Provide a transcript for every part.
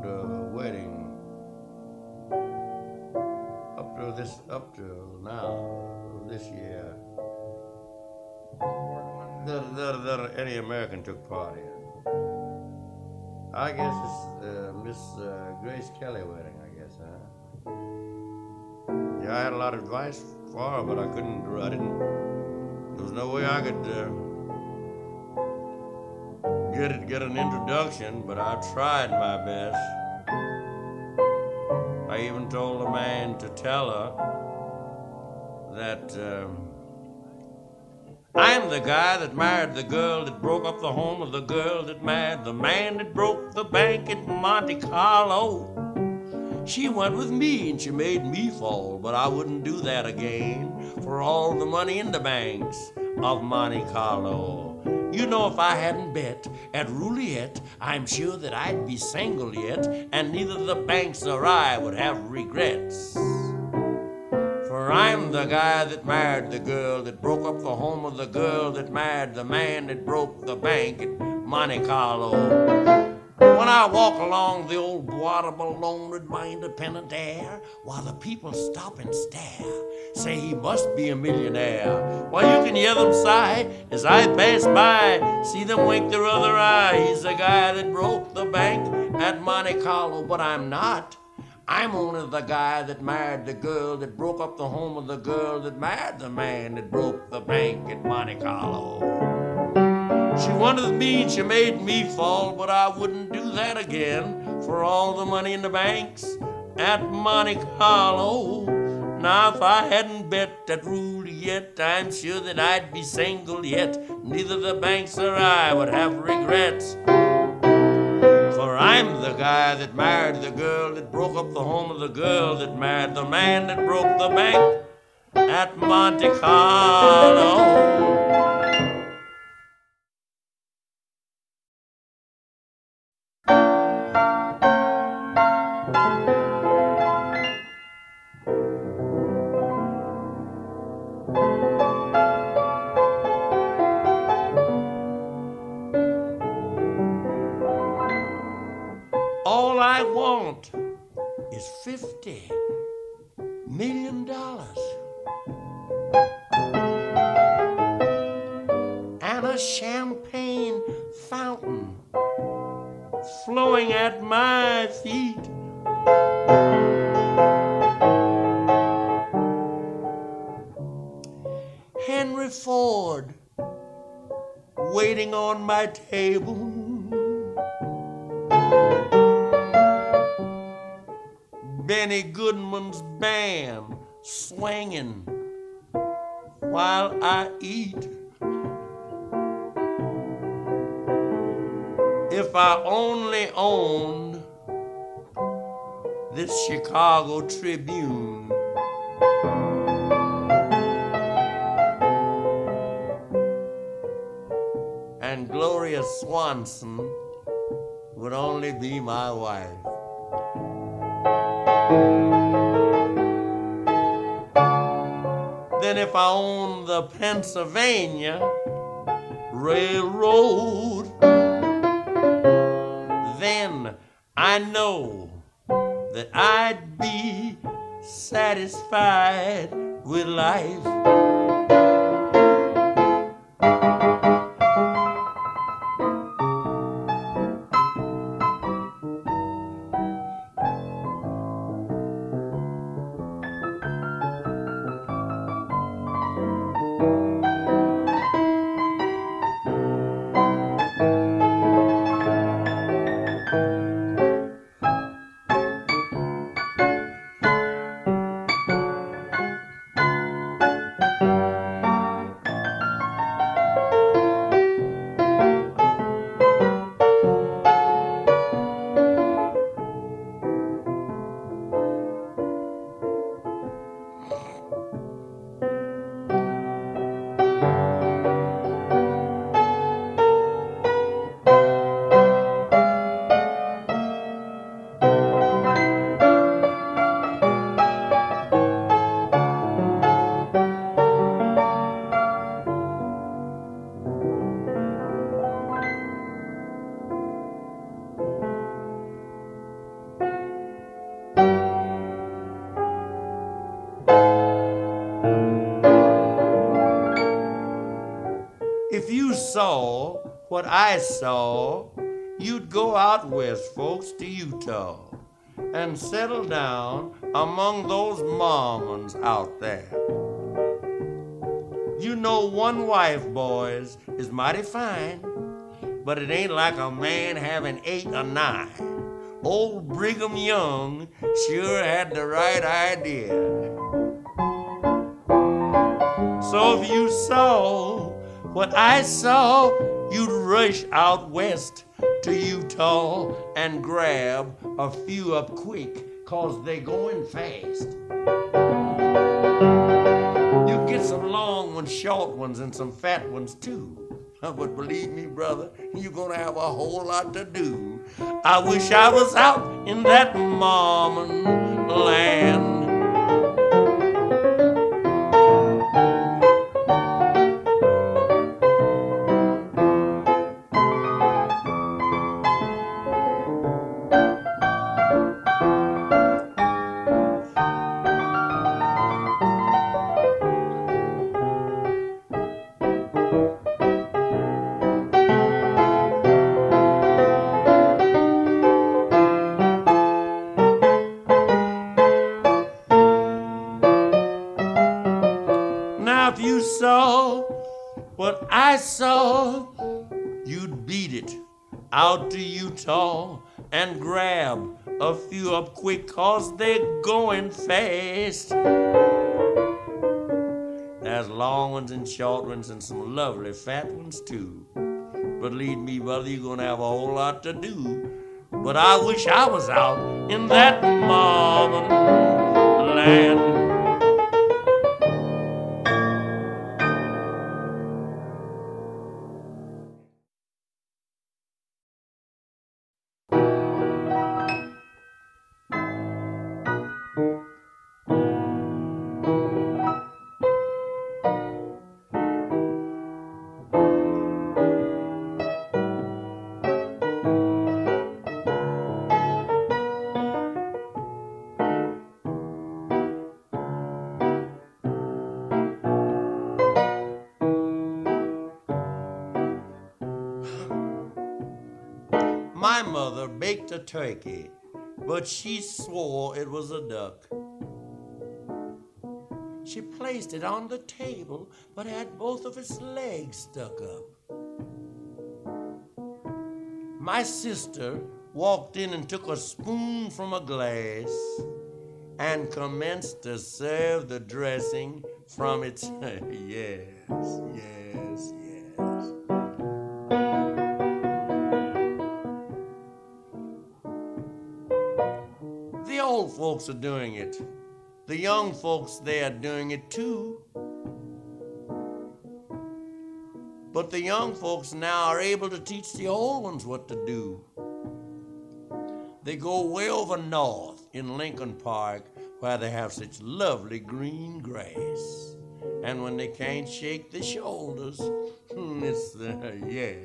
the wedding, up to now, this year, that any American took part in. I guess it's Miss Grace Kelly wedding, I guess, huh? Yeah, I had a lot of advice for her, but I didn't, there was no way I could get an introduction, but I tried my best. I even told the man to tell her that I'm the guy that married the girl that broke up the home of the girl that married the man that broke the bank at Monte Carlo. She went with me and she made me fall, but I wouldn't do that again for all the money in the banks of Monte Carlo. You know, if I hadn't bet at roulette, I'm sure that I'd be single yet, and neither the banks nor I would have regrets. For I'm the guy that married the girl that broke up the home of the girl that married the man that broke the bank at Monte Carlo. When I walk along the old Bois de Boulogne with my independent air, while the people stop and stare, say he must be a millionaire. While you can hear them sigh as I pass by, see them wink their other eye. He's the guy that broke the bank at Monte Carlo, but I'm not. I'm only the guy that married the girl that broke up the home of the girl that married the man that broke the bank at Monte Carlo. She wanted me and she made me fall, but I wouldn't do that again for all the money in the banks at Monte Carlo. Now if I hadn't bet that roulette, I'm sure that I'd be single yet. Neither the banks nor I would have regrets. For I'm the guy that married the girl that broke up the home of the girl that married the man that broke the bank at Monte Carlo. All I want is $50 million and a champagne fountain flowing at my feet. Henry Ford waiting on my table. Benny Goodman's band swinging while I eat. If I only owned this Chicago Tribune, and Gloria Swanson would only be my wife. Then if I own the Pennsylvania Railroad, then I know that I'd be satisfied with life. saw what I saw, you'd go out west, folks, to Utah and settle down among those Mormons out there. You know, one wife, boys, is mighty fine, but it ain't like a man having 8 or 9. Old Brigham Young sure had the right idea. So if you saw what I saw, you'd rush out west to Utah and grab a few up quick, 'cause they going fast. You get some long ones, short ones, and some fat ones too. But believe me, brother, you're gonna have a whole lot to do. I wish I was out in that Mormon land. If you saw what I saw, you'd beat it out to Utah and grab a few up quick, 'cause they're going fast. There's long ones and short ones and some lovely fat ones too. Believe me, brother, you're gonna have a whole lot to do. But I wish I was out in that Mormon land. My mother baked a turkey, but she swore it was a duck. She placed it on the table, but had both of its legs stuck up. My sister walked in and took a spoon from a glass and commenced to serve the dressing from its... yes. The old folks are doing it. The young folks, they are doing it too. But the young folks now are able to teach the old ones what to do. They go way over north in Lincoln Park where they have such lovely green grass. And when they can't shake their shoulders, it's the yes.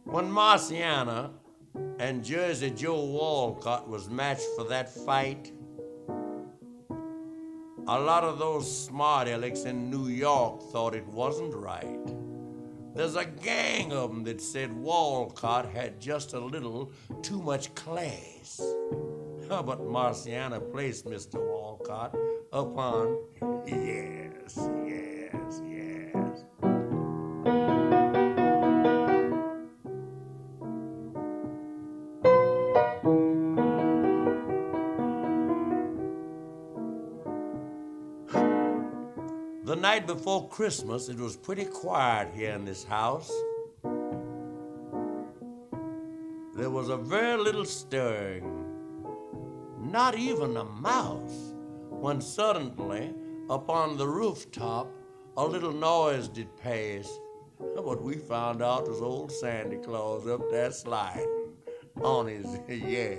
When Marciana and Jersey Joe Walcott was matched for that fight, a lot of those smart alecks in New York thought it wasn't right. There's a gang of them that said Walcott had just a little too much class. But Marciana placed Mr. Walcott upon yes. The night before Christmas, it was pretty quiet here in this house. There was a very little stirring, not even a mouse, when suddenly, upon the rooftop, a little noise did pass. What we found out was old Santa Claus up there sliding on his yes.